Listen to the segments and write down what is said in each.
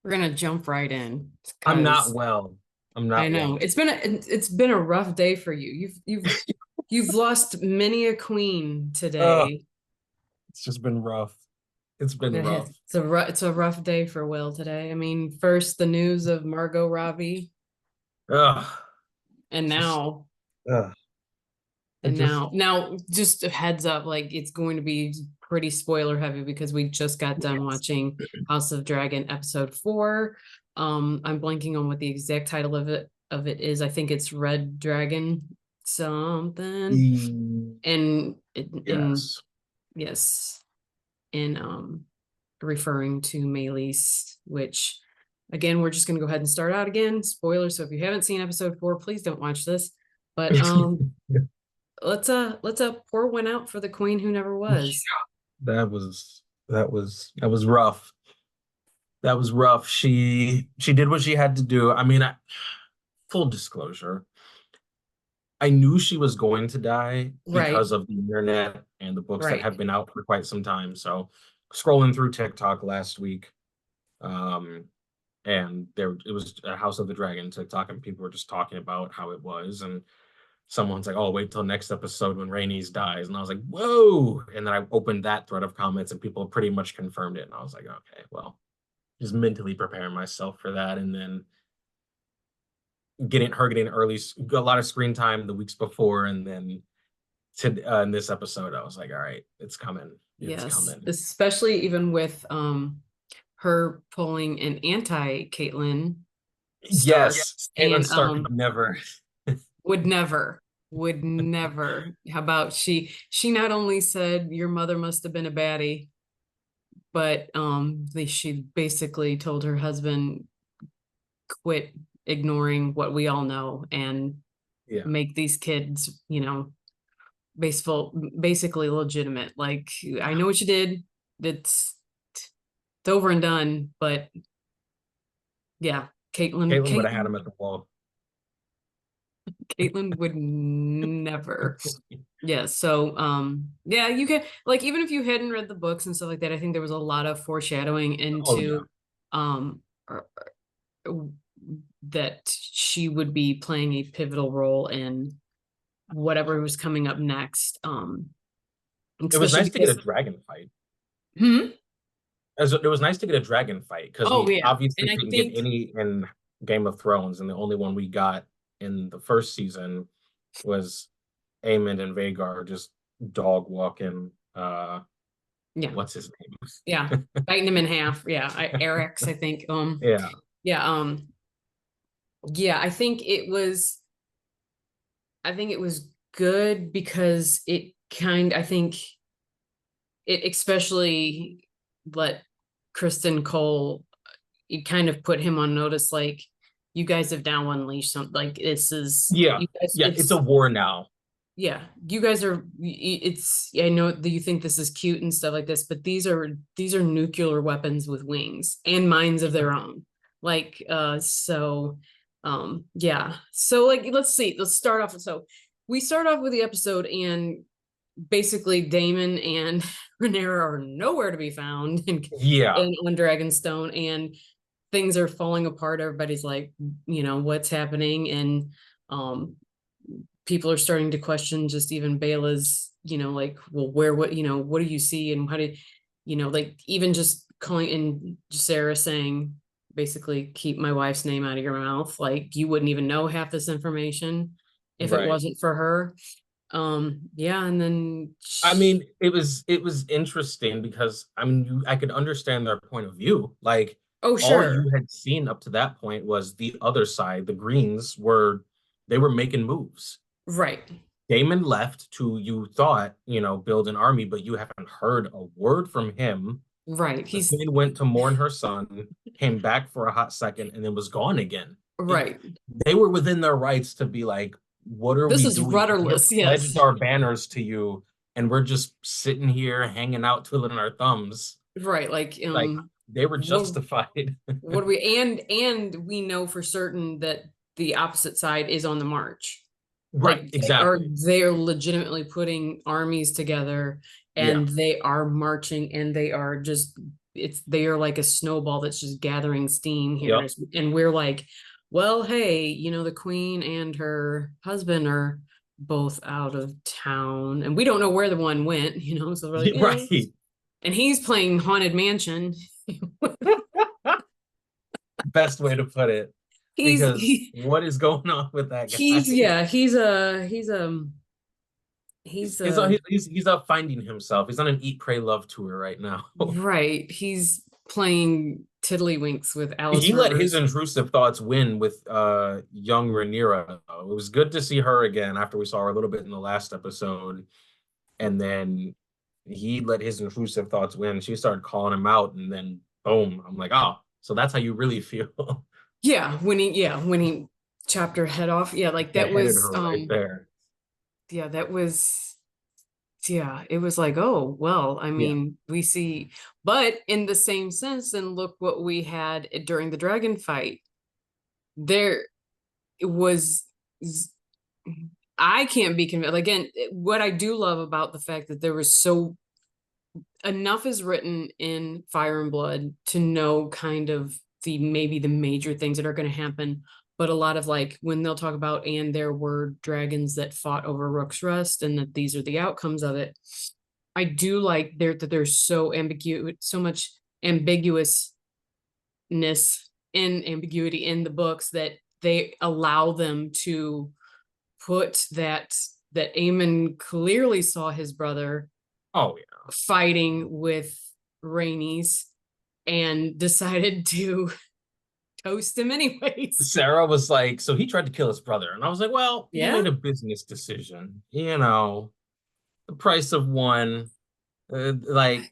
We're gonna jump right in I'm not because well. I'm I not know well. it's been a rough day for you. You've lost many a queen Ugh, today. it's just been rough. It's been rough. It's a rough day for Will today. I mean, first the news of Margot Robbie, Ugh, and just now ugh. I and just now now just a heads up, like it's going to be pretty spoiler heavy because we just got done watching House of Dragon episode 4. I'm blanking on what the exact title of it is. I think it's Red Dragon something. And in yes. yes, in referring to Maylis, which again we're just gonna go ahead and start out again. Spoiler. So if you haven't seen episode 4, please don't watch this. But let's pour one out for the queen who never was. That was rough. That was rough. She did what she had to do. I mean, full disclosure, I knew she was going to die Right, because of the internet and the books that right. have been out for quite some time. So scrolling through TikTok last week, um, and there it was a House of the Dragon TikTok, and people were just talking about how it was, and someone's like, "Oh, wait till next episode when Rhaenys dies," and I was like, "Whoa!" And then I opened that thread of comments, and people pretty much confirmed it, and I was like, "Okay, well, just mentally preparing myself for that," and then getting a lot of screen time the weeks before, and then in this episode, I was like, "All right, it's coming, it's Yes, coming." especially even with her pulling an anti Caitlyn Stark. Yes, Caitlin And Stark would never. would never, would never. How about she not only said your mother must have been a baddie, but she basically told her husband quit ignoring what we all know and Yeah. make these kids, basically legitimate. Like, I know what you did. It's over and done, but yeah, Caitlyn, Caitlin would have had Caitlyn, him at the wall. Caitlyn would never. Yeah, so yeah, you can, like, even if you hadn't read the books and stuff like that, I think there was a lot of foreshadowing Oh yeah. into um that she would be playing a pivotal role in whatever was coming up next. It was Especially nice to get a because dragon fight. hmm? It was nice to get a dragon fight because Oh we yeah. obviously And I couldn't get think any in Game of Thrones, and the only one we got in the first season was Aemond and Vhagar just dog walking. yeah, What's his yeah, name? biting him in half. Yeah, Eric's, I think. Yeah, Yeah, yeah, I think it was good because I think it especially let Kristen Cole, it kind of put him on notice, like, you guys have now unleashed something. Like, this is yeah, you guys, yeah. It's a it's war now. yeah, you guys are, it's, I know that you think this is cute and stuff like this, but these are nuclear weapons with wings and minds of their own. Like, yeah, so, like, let's see, let's start off. So we start off with the episode, and basically Damon and Rhaenyra are nowhere to be found Yeah, on Dragonstone, and things are falling apart. Everybody's like, what's happening? And um people are starting to question just even Bela's, like, well, what do you see, and how did, like, even just calling in Sarah saying, basically, keep my wife's name out of your mouth. Like, you wouldn't even know half this information if it right. wasn't for her. Yeah, and then I mean, it was interesting because I mean, I could understand their point of view. Like oh, all sure. you had seen up to that point was the other side. The Greens were they were making moves. Right. Damon left to you thought, build an army, but you haven't heard a word from him. Right. The He's queen went to mourn her son, came back for a hot second, and then was gone again. It, right. they were within their rights to be like, what are This we is doing? We have rudderless. Yes. pledged our banners to you, and we're just sitting here hanging out, twiddling our thumbs. Right. Like, Like they were what justified. what do we, and we know for certain that the opposite side is on the march. Right, Like, exactly. they are legitimately putting armies together, Yeah. and they are marching, and they are just they are like a snowball that's just gathering steam here. Yep. And we're like, well, hey, the queen and her husband are both out of town, and we don't know where the one went, so we're like, yeah. Right. And he's playing Haunted Mansion. Best way to put it. he's Because he, what is going on with that he's guy? yeah, he's He's up finding himself. He's on an Eat, Pray, Love tour right now. right. He's playing tiddlywinks with Alice He let his Rivers. intrusive thoughts win with young Rhaenyra. It was good to see her again after we saw her a little bit in the last episode. And then he let his intrusive thoughts win. She started calling him out, and then boom. I'm like, oh, so that's how you really feel. Yeah, when he chopped her head off. Yeah, like that Beheaded was her right there. yeah, that was yeah, it was like, oh, well, I Yeah. mean, we see, but in the same sense, then look what we had during the dragon fight. There was I can't be convinced. Again, what I do love about the fact that there was so enough is written in Fire and Blood to know kind of the maybe the major things that are going to happen. But a lot of like when they'll talk about, and there were dragons that fought over Rook's Rest, and that these are the outcomes of it. I do like that there's so ambiguous, so much ambiguousness in ambiguity in the books that they allow them to put that Aemon clearly saw his brother Oh yeah. fighting with Rhaenys and decided to toast him anyways. Sarah was like, so he tried to kill his brother. And I was like, well, he Yeah. made a business decision. The price of one. Like,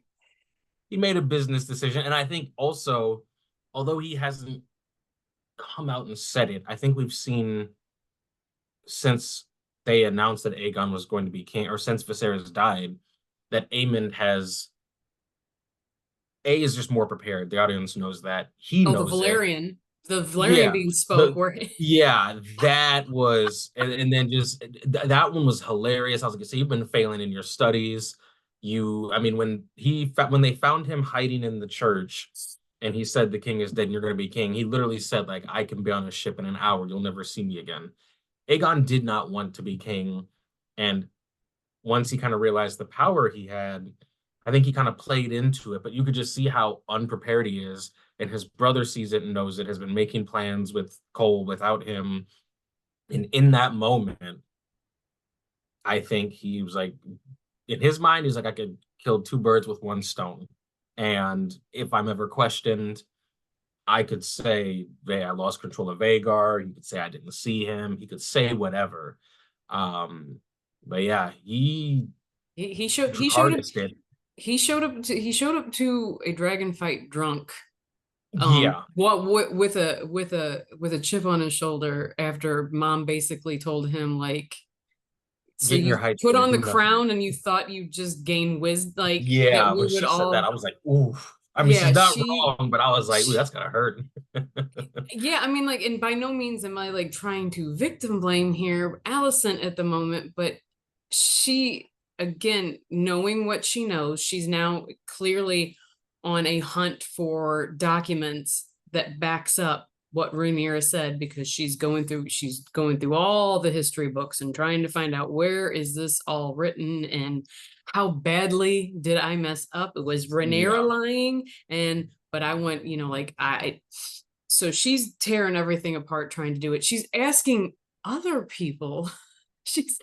he made a business decision. And I think also, although he hasn't come out and said it, I think we've seen since they announced that Aegon was going to be king, or since Viserys died, that Aemond has A is just more prepared. The audience knows that. He Oh, the knows it. Valerian. The Valerian Yeah. being spoke The where yeah, that was and then just that one was hilarious. I was like, so you've been failing in your studies. I mean, when they found him hiding in the church and he said the king is dead and you're gonna be king, he literally said, like, I can be on a ship in an hour, you'll never see me again. Aegon did not want to be king, and once he kind of realized the power he had, I think he kind of played into it, but you could just see how unprepared he is. And his brother sees it and knows it, has been making plans with Cole without him. And in that moment, I think he was like, in his mind, he's like, I could kill two birds with one stone. And if I'm ever questioned, I could say, hey, I lost control of Vagar. He could say I didn't see him. He could say whatever. Um, but yeah, he he showed he showed up harnessed it. he showed up to a dragon fight drunk. Yeah, What with a chip on his shoulder after mom basically told him like, so getting you your height put to on the do nothing. crown and you thought you just gain wisdom, like that Yeah, we when would she said that, I all. was like, ooh. I mean, she's Yeah, not wrong, but I was like, ooh, that's gotta hurt. yeah, I mean, like, and by no means am I like trying to victim blame here Alicent at the moment, but she, again, knowing what she knows, she's now clearly on a hunt for documents that backs up what Rhaenyra said, because she's going through all the history books and trying to find out where is this all written and how badly did I mess up. It was Rhaenyra Yeah, lying, and but I want, like so she's tearing everything apart trying to do it. She's asking other people. She's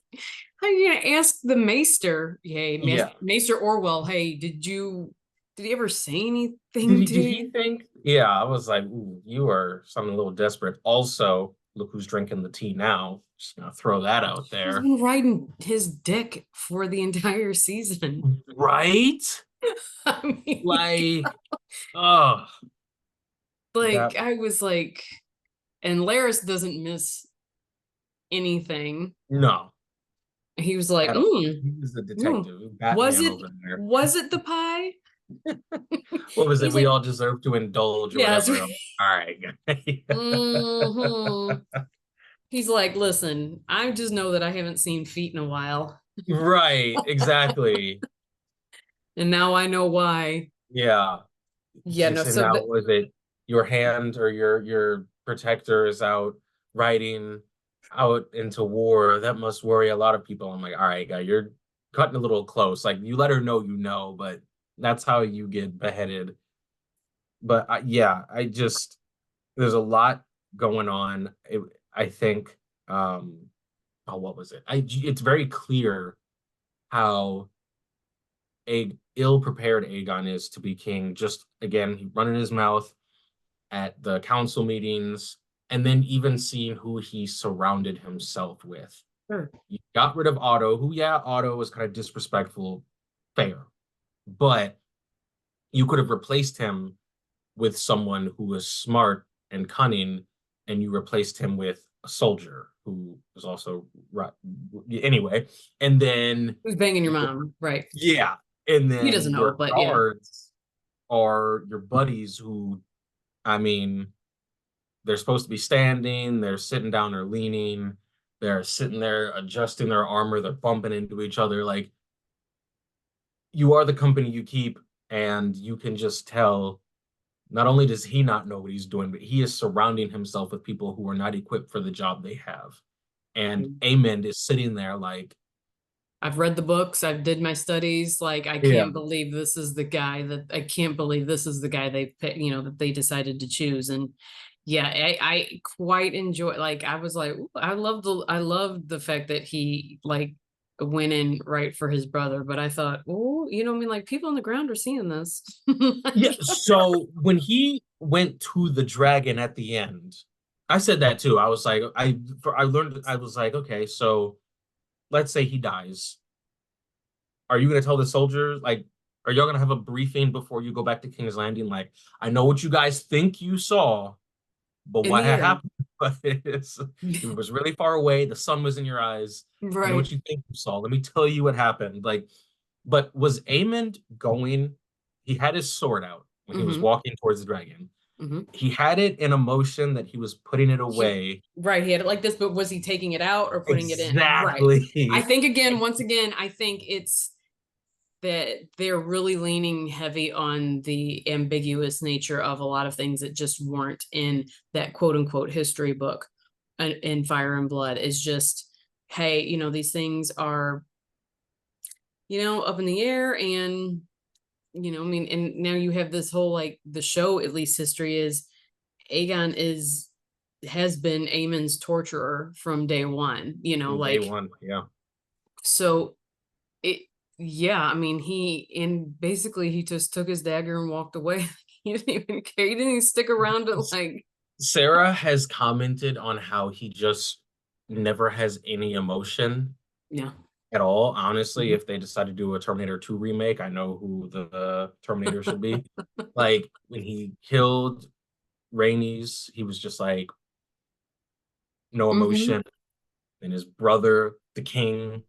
how are you gonna ask the Maester? Hey, yeah. Maester Orwell. Hey, did he ever say Did anything he? to Did he you? think? Yeah, I was like, ooh, you are something a little desperate. Also, look who's drinking the tea now. Just gonna throw that out He's there, been riding his dick for the entire season. right? I mean, Like, oh, like that I was like, and Laris doesn't miss anything. no He was like, at all. He was the mm, detective, was Batman it over there. was it the pie? What was it? He's We like, all deserve to indulge or yeah, that's whatever. right. All right, guy. Hmm. He's like, listen, I just know that I haven't seen feet in a while, Right, exactly. and now I know why. Yeah. Yeah, no, and so now the was it your hand or your protector is out riding out into war? That must worry a lot of people. I'm like, all right, guy, you're cutting a little close. Like you let her know you know, but that's how you get beheaded. But yeah, I just there's a lot going on. I think oh, what was it? It's very clear how a ill-prepared Aegon is to be king. Just again, running his mouth at the council meetings, and then even seeing who he surrounded himself with. Sure. You got rid of Otto, who, yeah, Otto was kind of disrespectful, fair, but you could have replaced him with someone who was smart and cunning, and you replaced him with a soldier who was also right. Anyway, and then who's banging your your, mom, right? yeah, and He doesn't then know, your but yeah. guards are your buddies who, I mean, they're supposed to be standing, they're sitting down, they're leaning, they're sitting there adjusting their armor, they're bumping into each other. Like, you are the company you keep, and you can just tell not only does he not know what he's doing, but he is surrounding himself with people who are not equipped for the job they have. And Amend is sitting there like, I've read the books, I've did my studies. Like, I yeah, can't believe this is the guy that I can't believe this is the guy they picked, that they decided to choose. And yeah, I quite enjoy, like, I was like, ooh, I love the fact that he like went in right for his brother, but I thought, oh, I mean, like, people on the ground are seeing this. yeah. Like, So when he went to the dragon at the end, I said that too. I was like, I learned, I was like, okay, so let's say he dies. Are you going to tell the soldiers, like, are y'all going to have a briefing before you go back to King's Landing? Like, I know what you guys think you saw, but in what the had air. happened was it was really far away. The sun was in your eyes. I know Right. what you think you saw. Let me tell you what happened. Like, but was Aemond going? He had his sword out when he was Mm-hmm. walking towards the dragon. Mm-hmm. He had it in a motion that he was putting it He away. right, he had it like this, but was he taking it out or putting it in? Right. I Exactly. think again, once again, I think it's that they're really leaning heavy on the ambiguous nature of a lot of things that just weren't in that quote unquote history book in Fire and Blood. Is just, hey, these things are, up in the air. And I mean, and now you have this whole, like, the show, at least history is Aegon has been Aemon's torturer from day one, From day like, one. Yeah. so it, yeah, I mean, and basically he just took his dagger and walked away. He didn't even care. He didn't even stick around to, like, Sarah has commented on how he just never has any emotion yeah. at all. Honestly, Mhm. if they decide to do a Terminator 2 remake, I know who the Terminator should be. Like when he killed Rhaenys, he was just like no Mhm. emotion. And his brother, the king,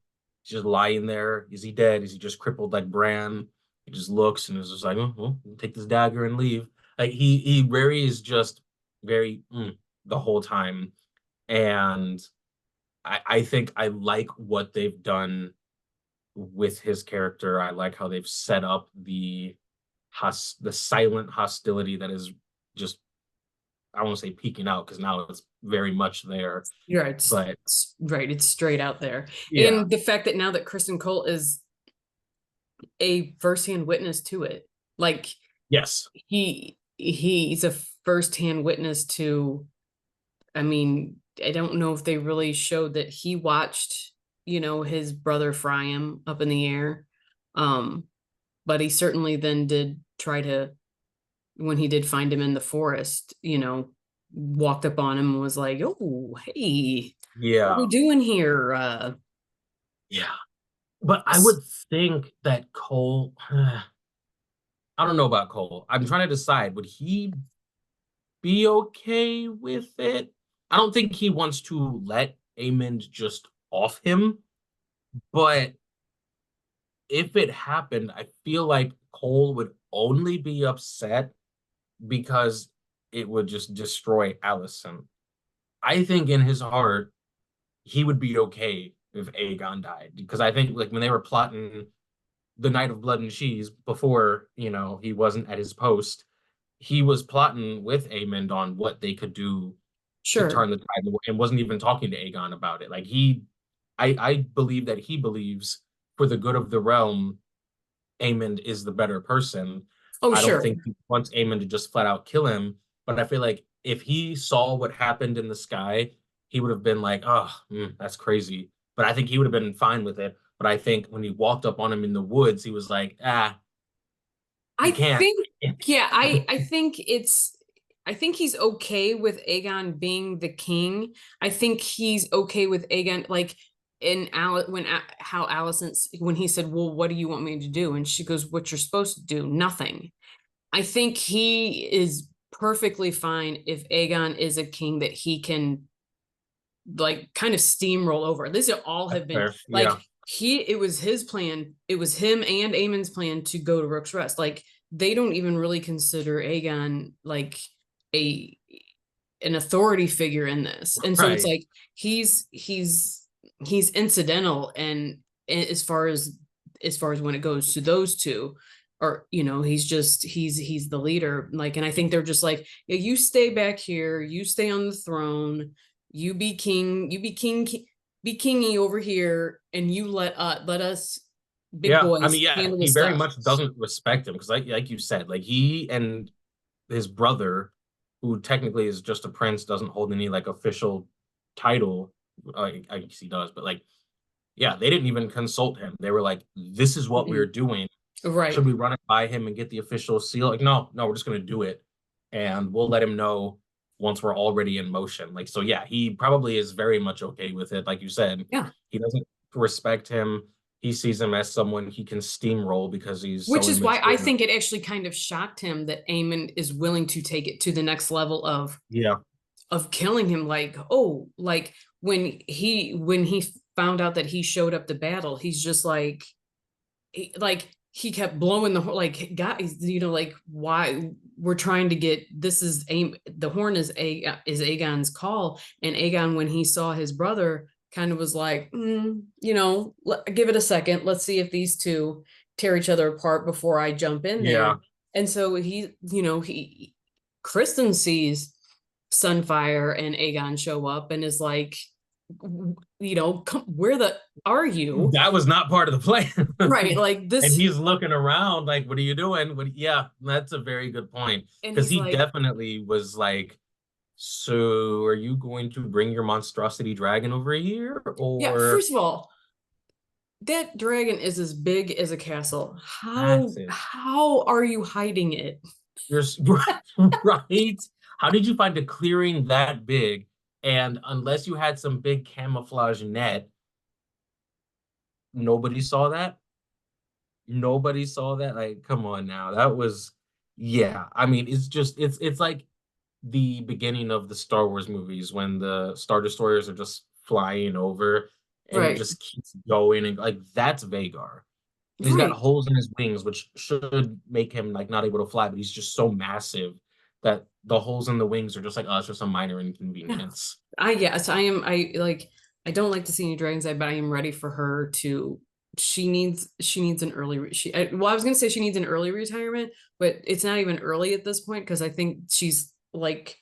just lying there. Is he dead? Is he just crippled like Bran? He just looks and is just like, oh, well, take this dagger and leave. Like he very is just very the whole time. And I think I like what they've done with his character. I like how they've set up the silent hostility that is just I won't say peeking out because now it's very much there. You're right. But Right. It's straight out there. yeah, And the fact that now that Kristen Cole is a firsthand witness to it, like, yes, he's a firsthand witness to, I mean, I don't know if they really showed that he watched, his brother fry him up in the air. Um, but he certainly then did try to, when he did find him in the forest, walked up on him and was like, "Oh, hey, what are we yeah, doing here?" yeah. But I would think that Cole, I don't know about Cole. I'm trying to decide, would he be okay with it? I don't think he wants to let Amond just off him, but if it happened, I feel like Cole would only be upset because it would just destroy Allison. I think in his heart, he would be okay if Aegon died because I think like when they were plotting the Night of Blood and Cheese before, he wasn't at his post, he was plotting with Aemond on what they could do to turn Sure. the tide, and wasn't even talking to Aegon about it. Like I believe that he believes for the good of the realm, Aemond is the better person. Oh, I don't sure. think he wants Aemond to just flat out kill him, but I feel like if he saw what happened in the sky, he would have been like, "Oh, that's crazy." But I think he would have been fine with it. But I think when he walked up on him in the woods, he was like, "Ah, you I can't." think, yeah, I think he's okay with Aegon being the king. I think he's okay with Aegon, like in how Alicent's when he said, "Well, what do you want me to do?" And she goes, "What you're supposed to do, nothing." I think he is perfectly fine if Aegon is a king that he can like kind of steamroll over. These are all That's have been fair. like Yeah. it was his plan. It was him and Aemon's plan to go to Rook's Rest. Like they don't even really consider Aegon like a an authority figure in this. And so it's Right. like he's incidental and as far as when it goes to those two or he's just he's the leader like and I think they're just like yeah, you stay back here, you stay on the throne, you be king, be kingy over here, and you let us big Yeah. I mean, boys yeah, handle he the very stuff. much doesn't respect him because, like you said, like he and his brother, who technically is just a prince, doesn't hold any like official title. I guess he does, but like, yeah, they didn't even consult him. They were like, "This is what we're Mm-mm. doing. Should Right. we run it by him and get the official seal?" Like, no, no, we're just gonna do it, and we'll let him know once we're already in motion. Like, so yeah, he probably is very much okay with it. Like you said, Yeah. he doesn't respect him. He sees him as someone he can steamroll because he's Which so is why I immature. think it actually kind of shocked him that Eamon is willing to take it to the next level Yeah, of killing him. Like, oh, like when he found out that he showed up to battle, he's just like he kept blowing the horn, like guys, like why we're trying to get this is aim the horn is Aegon's call, and Aegon when he saw his brother kind of was like, give it a second, let's see if these two tear each other apart before I jump in yeah. there, and so he Kristen sees Sunfire and Aegon show up and is like, come, where the are you? That was not part of the Right, plan. like And this, he's looking around like, what are you doing? Yeah, that's a very good point. and Because he's he like, definitely was like, so are you going to bring your monstrosity dragon over here? yeah, Or first of all, that dragon is as big as a castle. how massive? how are you hiding it? You're right. How did you find a clearing that big? And unless you had some big camouflage net, nobody saw that. Nobody saw that. Like, come on now. That was, yeah. I mean, it's like the beginning of the Star Wars movies when the Star Destroyers are just flying over and it Right, just keeps going and like that's Vagar. He's got right. holes in his wings, which should make him like not able to fly, but he's just so massive that the holes in the wings are just like, oh, it's just a minor Yeah, inconvenience. yes, I like, I don't like to see any dragons eye, but I am ready for her to, she needs an early well, I was gonna say she needs an early retirement, but it's not even early at this point because I think she's like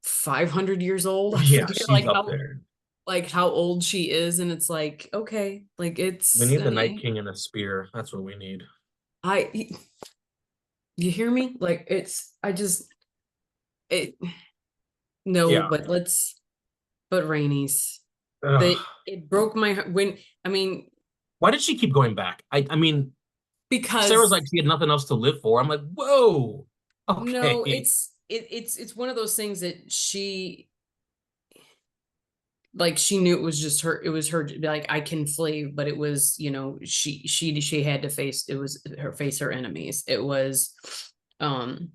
500 years old. I Yeah, forget she's up there. like how old she is, and it's like, okay, like We it's need the Night King and a spear. That's what we need. I you hear me? Like it's I just it no, Yeah. but Rainey's Ugh. that it broke my heart when I mean Why did she keep going back? I mean, Sarah's because like she had nothing else to live for. I'm like, whoa. no, Okay. it's one of those things that she like she knew it was just her, it was her like I can flee, but it was she had to face, it was her face her enemies, it was um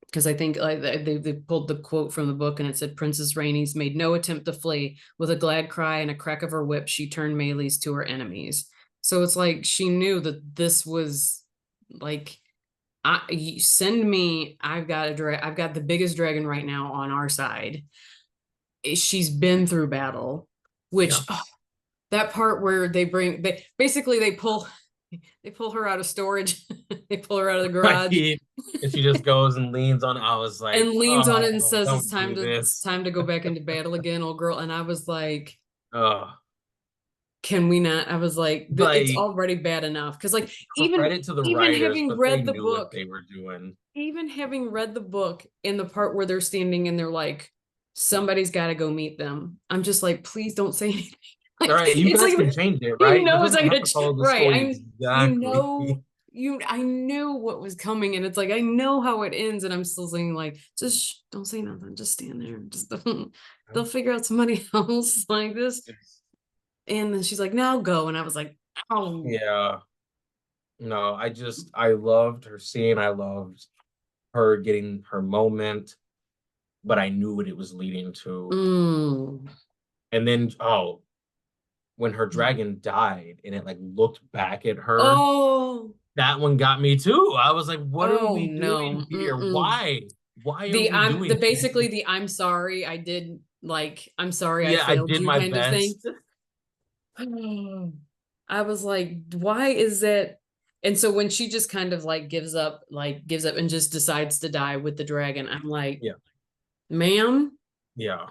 because I think like they pulled the quote from the book and it said Princess Rainey's made no attempt to flee. With a glad cry and a crack of her whip, she turned melees to her enemies. So it's like she knew that this was like you send me. I've got the biggest dragon right now on our side. She's been through battle, Yeah. which that part where they basically they pull. They pull her out of storage. They pull her out of the garage Right. And she just goes and leans on. I was and like, leans on it and oh, says, don't do it's this. time to go back into battle again, old girl." And I was like, Oh, can we not? I was like, it's like already bad enough. Cause like even credit to the even writers, having but they read the knew what book, they were doing. even having read the book in the part where they're standing and they're like, somebody's got to go meet them. I'm just like, please don't say anything. All Like right, you it's guys like can change it, you right? It know it's doesn't like have to follow the right. story exactly. I knew what was coming, and it's like I know how it ends, and I'm still saying like, just don't say nothing, just stand there, just don't. They'll figure out somebody else like this. And then she's like, "Now go," and I was like, "Oh." Yeah. No, I loved her scene. I loved her getting her moment, but I knew what it was leading to. Mm. And then, oh, when her dragon died and it like looked back at her, Oh, that one got me too. I was like, what are oh we doing no. here? Mm-mm. Why? Why are The we I'm the doing this? basically the I'm sorry I did like I'm sorry I Yeah, I failed did you my kind of thing. best. I was like, why is that? And so when she just kind of like gives up and just decides to die with the dragon, I'm like, Yeah, ma'am. yeah.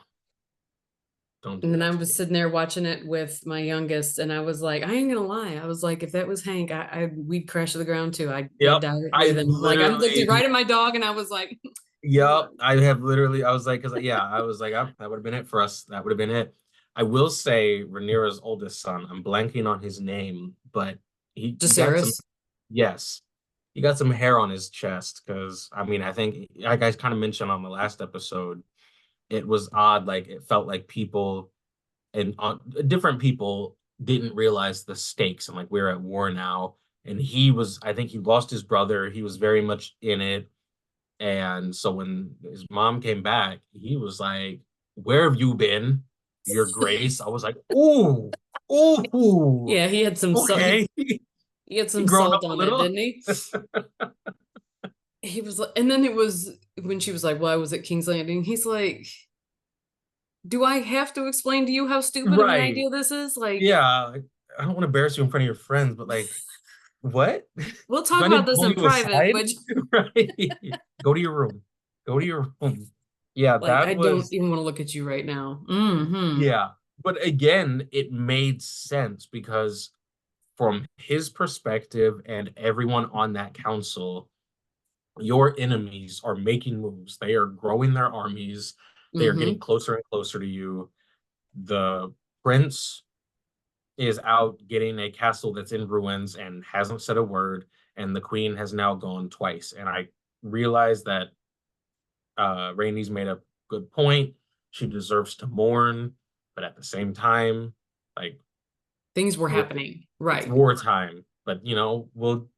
Don't And do then I that to was me. sitting there watching it with my youngest, and I was like, I ain't gonna lie. I was like, if that was Hank, we'd crash to the ground too. I'd Yep. die I with him. Like I'm looked right literally at my dog, and I was like, Yep, I have literally. I was like, because yeah, I was like, that would have been it for us. That would have been it. I will say, Rhaenyra's oldest son. I'm blanking on his name, but he got some. Jacaerys. Yes, he got some hair on his chest. Because I mean, I think like I kind of mentioned on the last episode, it was odd. Like it felt like people and different people didn't realize the stakes and like we're at war now. And he was. I think he lost his brother. He was very much in it and so when his mom came back, he was like, "Where have you been, Your Grace?" I was like, "Ooh, ooh, Yeah, he had some salt. okay." He had He some grown salt up a on it, little. didn't he? He was, and then it was when she was like, "Well, I was at King's Landing." He's like, "Do I have to explain to you how stupid of an Right. idea this is?" Like, Yeah. I don't want to embarrass you in front of your friends, but like, what? we'll Do talk I need about to this pull in you private, aside? which, Right. Go to your room. Go to your room. Yeah, like, that I don't was even want to look at you right now. Hmm. yeah. But again, it made sense because from his perspective and everyone on that council, your enemies are making moves. They are growing their armies. They are getting Hmm. closer and closer to you. The prince is out getting a castle that's in ruins and hasn't said a word. And the queen has now gone twice. And I realize that Rainey's made a good point. She deserves to mourn, but at the same time, like Things were war, happening, it's right? wartime, but we'll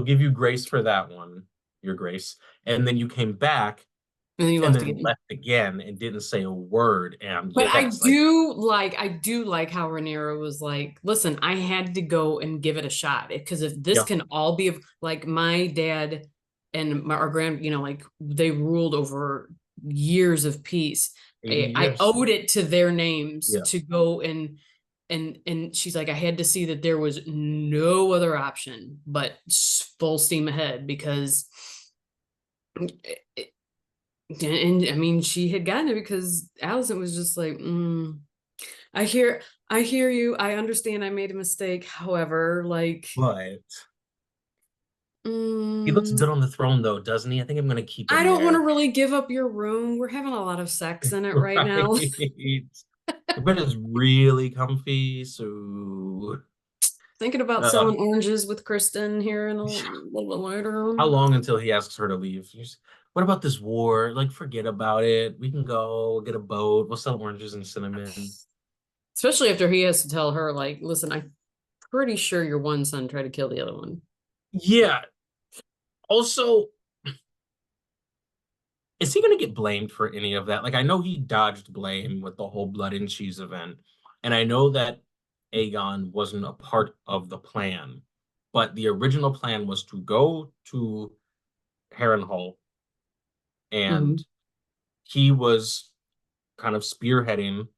give you grace for that one, Your Grace. And then you came back And then you and left then again. left again and didn't say a word. And But yes, like I do like how Rhaenyra was like, listen, I had to go and give it a shot because if this yeah, can all be like my dad and our grand, like they ruled over years of peace. 80 I years. owed it to their names Yeah. to go and she's like, I had to see that there was no other option but full steam ahead because and I mean she had gotten it because Allison was just like, I hear I hear you. I understand I made a mistake. However, like, But he looks mm, good on the throne though, doesn't he? I think I'm gonna keep I him don't want to there. really give up your room. We're having a lot of sex in it right now. Right. The bed is really comfy, so Thinking about uh selling oranges with Kristen here in a little bit later. how long until he asks her to leave? What about this war? Like, forget about it. We can go get a boat. We'll sell oranges and cinnamon. Especially after he has to tell her, like, listen, I'm pretty sure your one son tried to kill the other one. Yeah. Also, is he going to get blamed for any of that? Like, I know he dodged blame with the whole blood and cheese event. And I know that Aegon wasn't a part of the plan, but the original plan was to go to Harrenhal Mhm. and he was kind of spearheading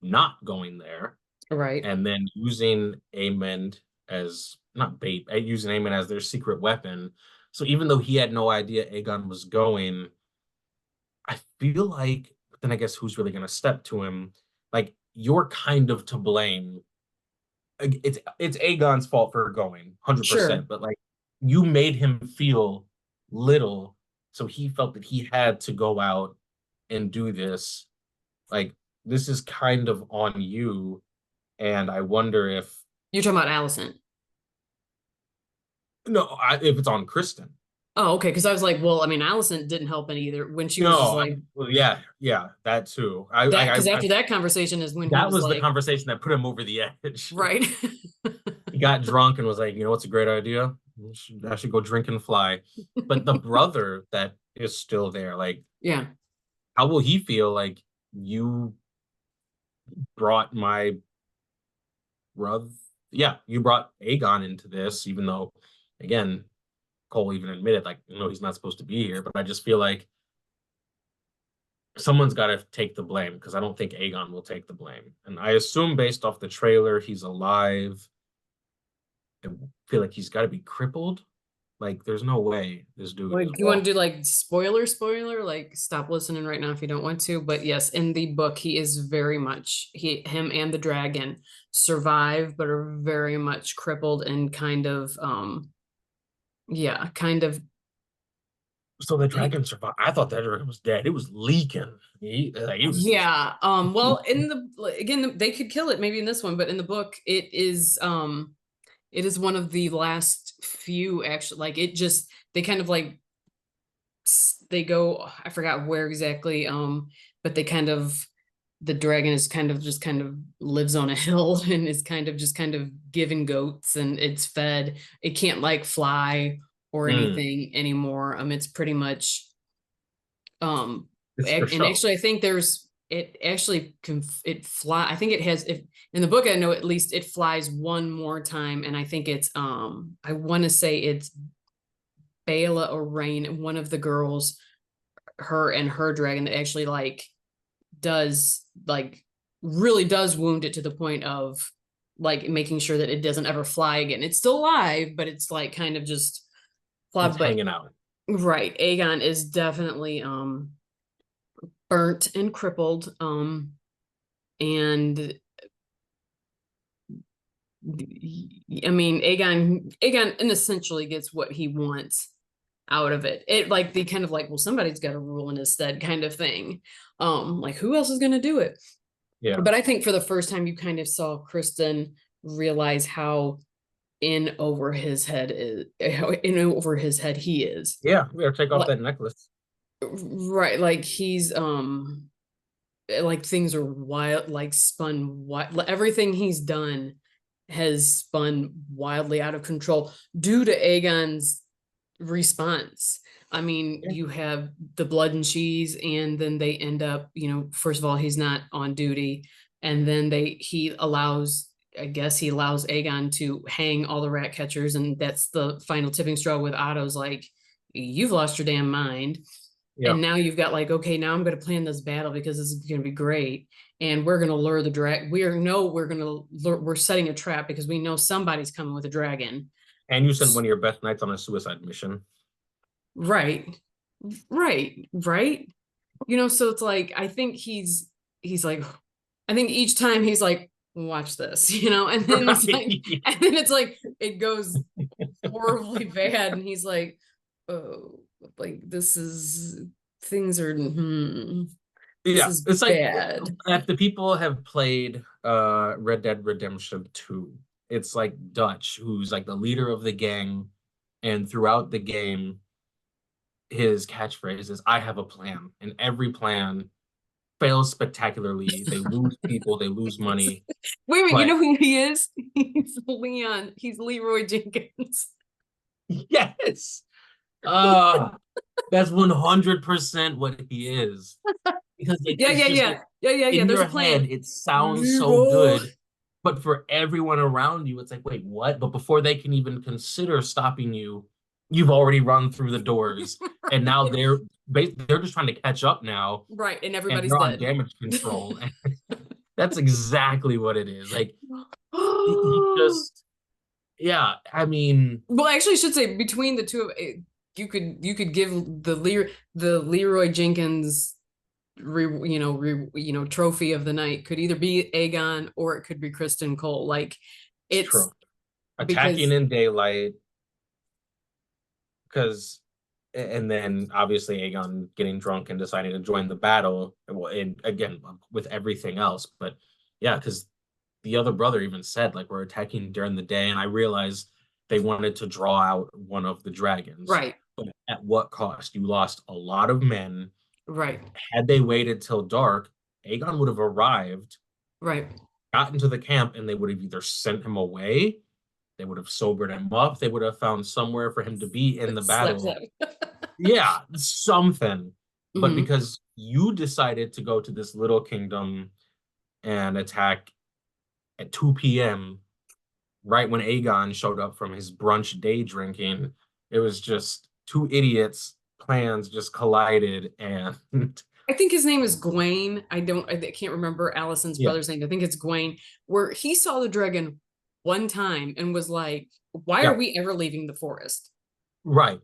not going there Right. and then using Aemond as not bait, using Aemon as their secret weapon. So even though he had no idea Aegon was going, I feel like, but then I guess who's really gonna step to him? Like, you're kind of to blame. It's Aegon's fault for going, Sure. 100%, but like you made him feel little, so he felt that he had to go out and do this. Like, this is kind of on you, and I wonder if You're talking about Allison. no, if it's on Kristen. Oh, okay. Because I was like, well, I mean, Allison didn't help any either when she was just No, like well, yeah, yeah, that too. that. Because after that conversation is when he That was was the like, conversation that put him over the edge. right. He got drunk and was like, you know what's a great idea? I should go drink and fly. But the brother that is still there, like, Yeah. how will he feel like you brought my brother? Yeah, you brought Aegon into this, even though, again, Cole even admitted, like, you know, he's not supposed to be here. But I just feel like someone's got to take the blame because I don't think Aegon will take the blame. And I assume based off the trailer, he's alive. I feel like he's got to be crippled. Like, there's no way this dude Like, is do you want to walking. do like spoiler, like stop listening right now if you don't want to. But yes, in the book, he is very much him and the dragon survive, but are very much crippled and kind of yeah, kind of So the dragon survived. I thought that dragon was dead. It was leaking. He was just. yeah. Well, in the again, they could kill it maybe in this one, but in the book, it is one of the last few actually like it just they kind of like they go I forgot where exactly but they kind of the dragon is kind of just kind of lives on a hill and is kind of just kind of given goats and it's fed. It can't like fly or Mm, anything anymore. It's pretty much um it's for and show. actually I think there's it actually can it fly. I think it has if in the book I know at least it flies one more time and I think it's I want to say it's Bela or Rain, one of the girls, her and her dragon that actually like does like really does wound it to the point of like making sure that it doesn't ever fly again. It's still alive, but it's like kind of just fly. It's But hanging out. right, Aegon is definitely burnt and crippled. And I mean Aegon essentially gets what he wants out of it. It like the kind of like, well, somebody's got to rule in his stead kind of thing. Like who else is gonna do it? Yeah. But I think for the first time you kind of saw Kristen realize how in over his head is how in over his head he is. Yeah. We gotta take off Like that necklace. right, like he's like things are wild, like spun wild. Everything he's done has spun wildly out of control due to Aegon's response. I mean, Yeah. you have the blood and cheese, and then they end up, first of all, he's not on duty, and then he allows, I guess he allows Aegon to hang all the rat catchers, and that's the final tipping straw with Otto's like, you've lost your damn mind. Yeah. And now you've got like, okay, now I'm going to plan this battle because this is going to be great. And we're going to lure the drag. We're setting a trap because we know somebody's coming with a dragon. And you sent one of your best knights on a suicide mission. Right. Right. So it's like I think he's like I think each time he's like, watch this, and then it's like Right. and then it's like it goes horribly bad and he's like, oh, like this is things are this Yeah. is It's like bad. if the people have played Red Dead Redemption 2, it's like Dutch, who's like the leader of the gang, and throughout the game, his catchphrase is I have a plan. And every plan fails spectacularly. They lose people, they lose money. Wait a minute, you But know who he is? He's Leon. He's Leroy Jenkins. yes, uh that's 100% what he is. Because like Yeah, it's yeah, just yeah. like Yeah. in There's your a head, plan. it sounds so Leroy. good, but for everyone around you, it's like, wait, what? But before they can even consider stopping you, you've already run through the doors, and now they're just trying to catch up now, Right, and and everybody's they're on dead. damage control. And that's exactly what it is. Like he just. Yeah, I mean, Well, actually, I should say between the two of it, you could give the Leroy Jenkins trophy of the night could either be Aegon or it could be Kristen Cole. Like it's it's true. Attacking because in daylight, because and then obviously Aegon getting drunk and deciding to join the battle. Well, and again with everything else, but yeah, because the other brother even said like we're attacking during the day, and I realized they wanted to draw out one of the dragons, right, but at what cost? You lost a lot of men. right, Had they waited till dark, Aegon would have arrived, right. gotten to the camp, and they would have either sent him away, they would have sobered him up, they would have found somewhere for him to be in the Slap battle. slap. Yeah, something. But Hmm. because you decided to go to this little kingdom and attack at 2 p.m., right when Aegon showed up from his brunch day drinking, it was just two idiots' plans just collided. And I think his name is Gwaine. I can't remember Allison's yeah, brother's name. I think it's Gwaine, where he saw the dragon one time and was like, "Why are yeah, we ever leaving the forest?" right.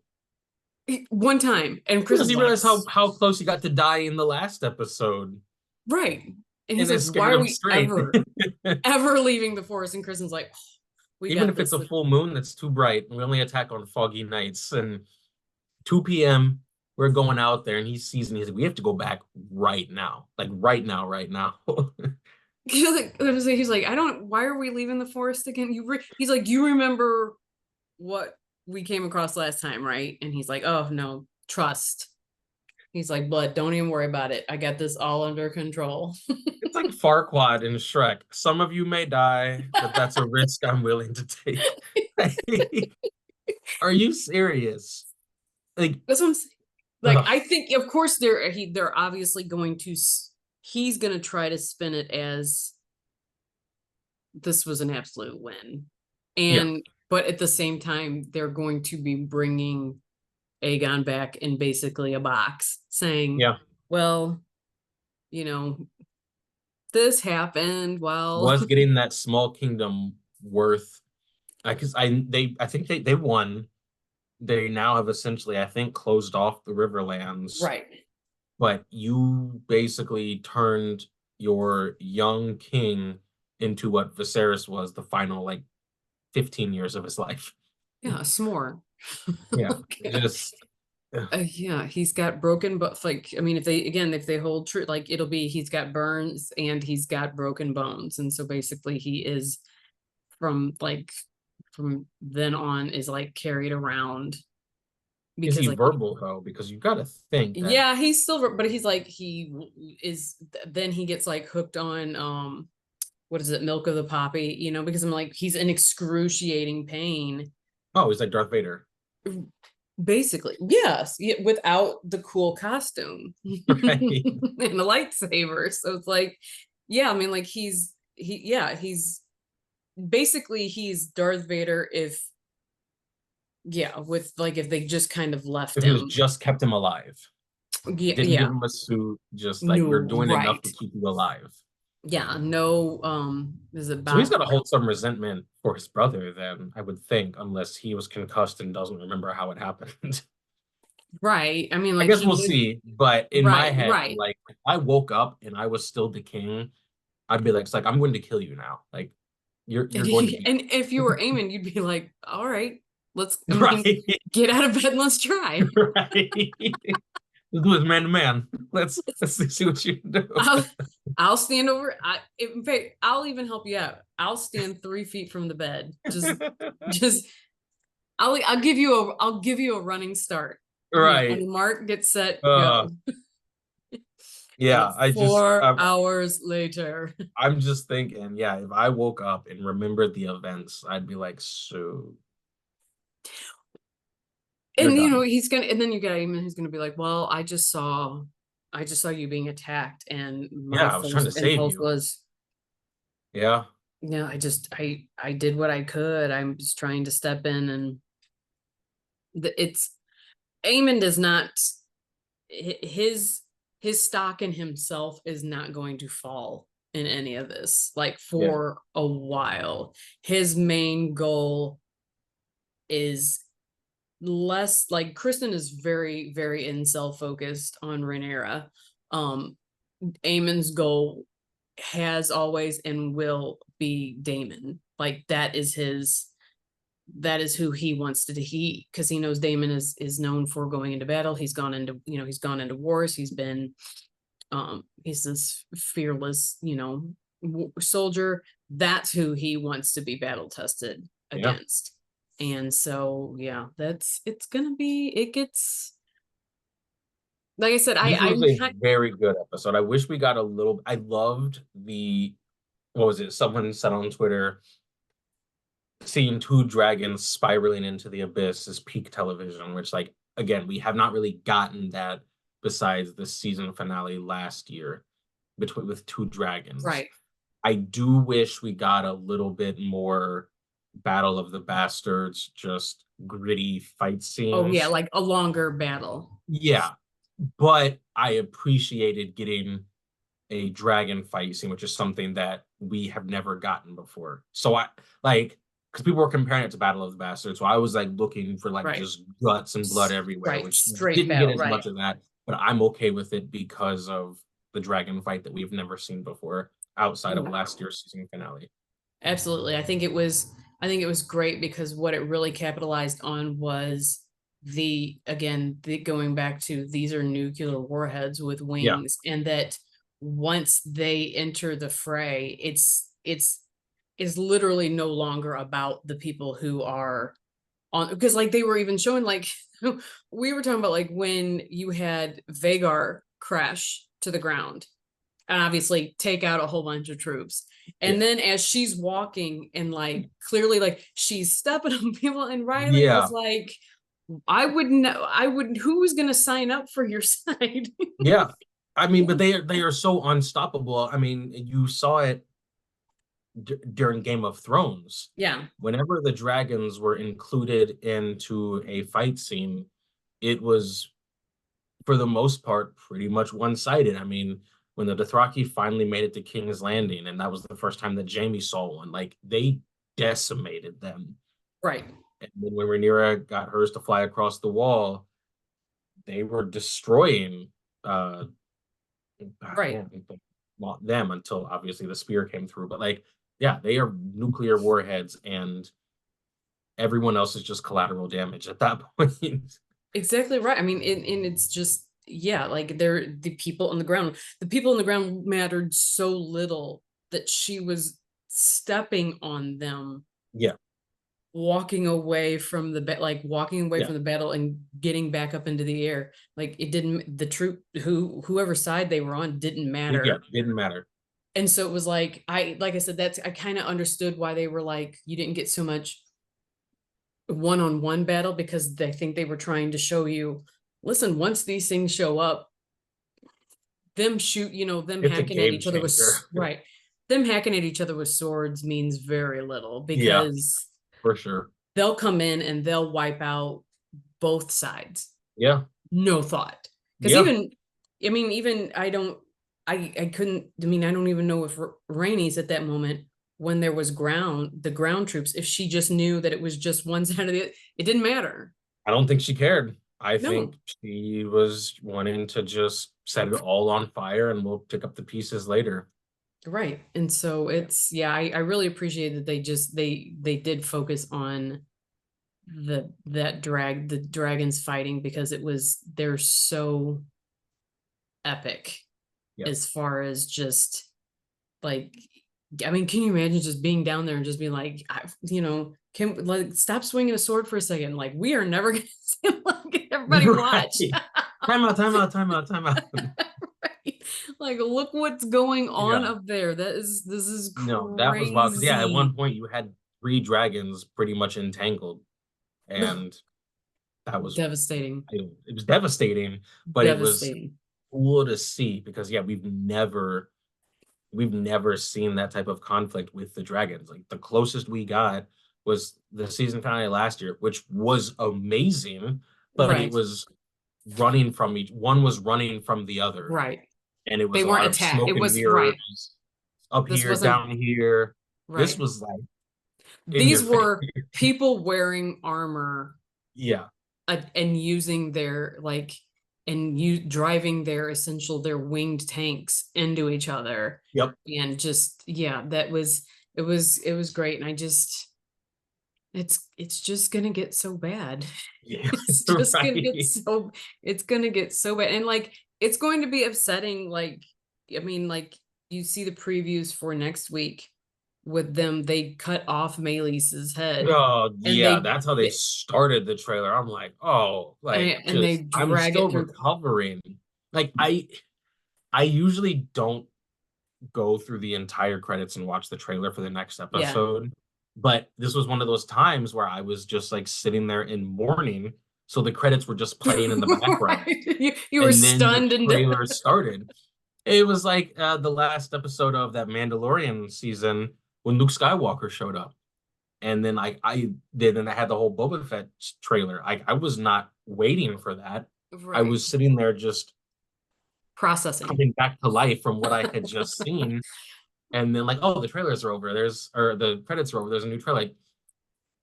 One time, and Chris Because is he like, realized how close he got to die in the last episode, "Right," and and he's it like, "Why scared are him we straight. ever leaving the forest?" And Kristen's like, oh, "We Even got if it's this." a full moon that's too bright, we only attack on foggy nights. And 2 p.m., we're going out there, and he sees and he's like, we have to go back right now. Like right now, right now. He's like, I don't. Why are we leaving the forest again? He's like, you remember what we came across last time, right? And he's like, oh no, trust. He's like, but don't even worry about it. I got this all under control. It's like Farquaad in Shrek. Some of you may die, but that's a risk I'm willing to take. Are you serious? Like, That's what I'm saying. Like, ugh, I think, of course, they're obviously going to. He's going to try to spin it as this was an absolute win, yeah, and but at the same time, they're going to be bringing Aegon back in basically a box, saying, yeah. "Well, you know, this happened." Well, Was getting that small kingdom worth? Because I think they won. They now have essentially, I think, closed off the Riverlands, right. but you basically turned your young king into what Viserys was the final like 15 years of his life. Yeah, a s'more. Yeah, Okay. just Yeah, he's got broken, but like, I mean, if they hold true, like it'll be he's got burns and he's got broken bones. And so basically he is from like from then on is like carried around is because he like verbal though? Because you got to think that yeah, he's silver, but he's like he is then he gets like hooked on what is it, milk of the poppy, because I'm like he's in excruciating pain. oh, he's like Darth Vader, Basically, yes, without the cool costume right? and the lightsaber. So it's like, yeah, I mean, like he's basically he's Darth Vader if yeah, with like if they just kind of left If it was him. just kept him alive, Yeah, didn't give yeah, him a suit, just like we're no, doing enough right. to keep you alive. Yeah, no, is it So he's Bob? got to hold some resentment for his brother, then I would think, unless he was concussed and doesn't remember how it happened. Right. I mean, I like guess he we'll lived. see. But in my Right, head, right. like if I woke up and I was still the king, I'd be like, it's like I'm going to kill you now. Like you're going to be And if you were aiming, you'd be like, all right, I mean, right, get out of bed and let's try. right. Let's do this man to man. Let's see what you can do. I'll I'll stand over. In fact, I'll even help you out. I'll stand 3 feet from the bed. Just I'll give you a running start. On Right. the mark, get set, Uh go. And yeah, then 4 hours later. I'm just thinking, yeah, if I woke up and remembered the events, I'd be like, so you're And done. and then you get him and he's gonna be like, well, I just saw you being attacked, and my Yeah, I was trying to first save impulse you. was, Yeah. I did what I could. I'm just trying to step in, and it's Eamon does not his his stock in himself is not going to fall in any of this, like Yeah. for a while. His main goal is less like Kristen is very, very incel focused on Rhaenyra. Um, Aemon's goal has always and will be Daemon. Like that is who he wants to he because he knows Daemon is known for going into battle. He's gone into, he's gone into wars. He's this fearless, soldier. That's who he wants to be battle tested Yeah. against. And so yeah, it's gonna be, it gets, like I said, This was I'm a kind. very good episode. I wish we got a little. I loved the, what was it? Someone said on Twitter, seeing two dragons spiraling into the abyss is peak television, which, like, again, we have not really gotten that besides the season finale last year between with two dragons. Right. I do wish we got a little bit more Battle of the Bastards, just gritty fight Oh yeah, scenes. like a longer battle. Yeah, but I appreciated getting a dragon fight scene, which is something that we have never gotten before. So I like, because people were comparing it to Battle of the Bastards, so I was like looking for like Right. just guts and blood everywhere, Right. which Straight didn't get battle. as Right. much of that. But I'm okay with it because of the dragon fight that we've never seen before outside of last year's season finale. Absolutely. I think it was great because what it really capitalized on was the going back to, these are nuclear warheads with Yeah, wings, and that once they enter the fray, it's is literally no longer about the people who are on, because like they were even showing like we were talking about like when you had Vagar crash to the ground and obviously take out a whole bunch of troops. And yeah, then as she's walking and like clearly like she's stepping on people, and Riley was yeah, like, I wouldn't, who's gonna sign up for your side? yeah. I mean, but they are so unstoppable. I mean, you saw it during Game of Thrones. Yeah, Whenever the dragons were included into a fight scene, it was for the most part pretty much one-sided. I mean, when the Dothraki finally made it to King's Landing, and that was the first time that Jaime saw one, like they decimated them. right, And then when Rhaenyra got hers to fly across the wall, they were destroying uh I right. can't think of them until obviously the spear came through. But like, yeah, they are nuclear warheads, and everyone else is just collateral damage at that point. Exactly right. I mean, and it's just, yeah, like they're the people on the ground. The people on the ground mattered so little that she was stepping on them, Yeah, walking away from like walking away yeah, from the battle and getting back up into the air. Like it didn't, the troop, whoever side they were on didn't yeah, matter. didn't matter. And so it was like, like I said, I kind of understood why they were like, you didn't get so much one-on-one battle, because I think they were trying to show you, listen, once these things show up, them It's a hacking at game each other with changer. right, them hacking at each other with swords means very little, Yeah, because for sure. they'll come in and they'll wipe out both sides, Yeah, no thought. Because yeah, even I couldn't, I don't even know if Rainey's at that moment, when there was the ground troops, if she just knew that it was just one side of the, it didn't matter. I don't think she cared. I No. think she was wanting to just set it all on fire, and we'll pick up the pieces later. Right. And so it's, yeah, I really appreciate that they did focus on the dragons fighting, because they're so epic Yeah. as far as just like, I mean, can you imagine just being down there and just being like, can like stop swinging a sword for a second? Like, we are never gonna see, like, everybody watch. Right. Time out, time out, time out, time out. Right. Like, look what's going on Yeah. up there. This is No, that was wild. Because yeah, at one crazy. point you had three dragons pretty much entangled, and that was Devastating. it was devastating, but it was Devastating. cool to see because yeah, we've never seen that type of conflict with the dragons. Like the closest we got was the season finale last year, which was amazing, but it Right. was running from each one was running from the other, Right. and it They was a weren't lot of attacked. It smoke and was right. mirrors up This here, wasn't down here. This right. was like in your These face. were people wearing armor, Yeah. and using their like and you driving their winged tanks into each other, Yep. and just yeah, that was it was great. And I just it's just gonna get so bad. Yeah. It's just gonna get Right. so it's gonna get so bad. And like it's going to be upsetting. Like, I mean, like you see the previews for next week with them, they cut off Maylisa's head, Oh and yeah, that's how they started the trailer. I'm like, oh, like and they just I'm drag it still through. recovering. Like I usually don't go through the entire credits and watch the trailer for the next Yeah. episode. But this was one of those times where I was just like sitting there in mourning. So the credits were just playing in the background. Right. You were And then the stunned and trailer started. It was like the last episode of that Mandalorian season when Luke Skywalker showed up. And then I had the whole Boba Fett trailer. I was not waiting for that. I right, was sitting there just processing. coming back to life from what I had just seen. And then like, oh, the trailers are over. Or the credits are over. There's a new trailer. Like,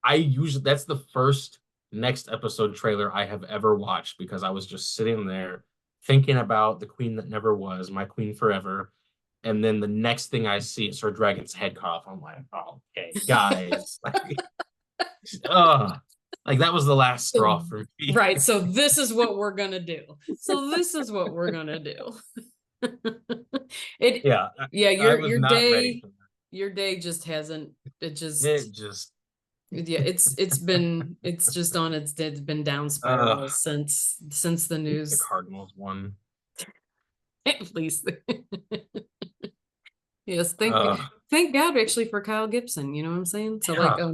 I usually that's the first next episode trailer I have ever watched because I was just sitting there thinking about the queen that never was, my queen forever. And then the next thing I see is her dragon's head cut off. I'm like, oh, okay, guys. Like that was the last straw So, for me. right. So this is what we're gonna do. So this is what we're gonna do. It Yeah, yeah, I was not ready for your day just hasn't it that. just It just yeah, it's just on it's been down uh spiral since the the news. Cardinals won. At least. Yes, Uh thank God actually for Kyle Gibson, you know what I'm saying? So like yeah,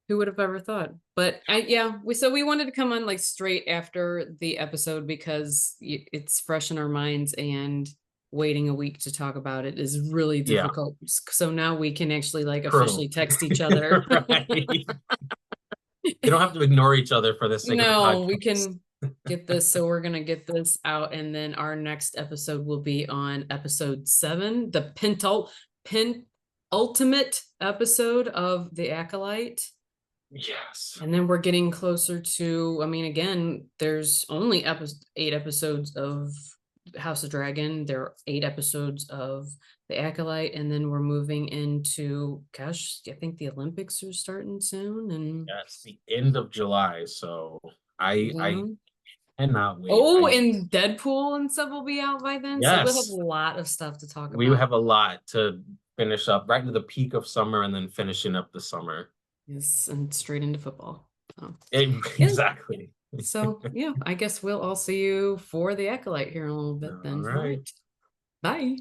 who would have ever thought? But yeah, we wanted to come on like straight after the episode because it's fresh in our minds, and waiting a week to talk about it is really yeah, difficult. So now we can actually like true. officially text each other. Right. We don't have to ignore each other for the sake of the No, we podcast. can get this. So we're gonna get this out, and then our next episode will be on episode 7, the ultimate episode of the Acolyte. Yes. And then we're getting closer to, I mean, again, there's only 8 episodes of House of Dragon. There are 8 episodes of The Acolyte, and then we're moving into, gosh, I think the Olympics are starting soon. And Yes, the end of July. So I yeah. cannot wait. Oh, I and Deadpool and stuff will be out by then. So we'll have a Yes, lot of stuff to talk we about. have a lot to finish up right into the peak of summer and then finishing up the summer. Yes, and straight into football. So, yeah. Exactly. So, yeah, I guess we'll all see you for the Acolyte here in a little bit All then. All right. right. Bye.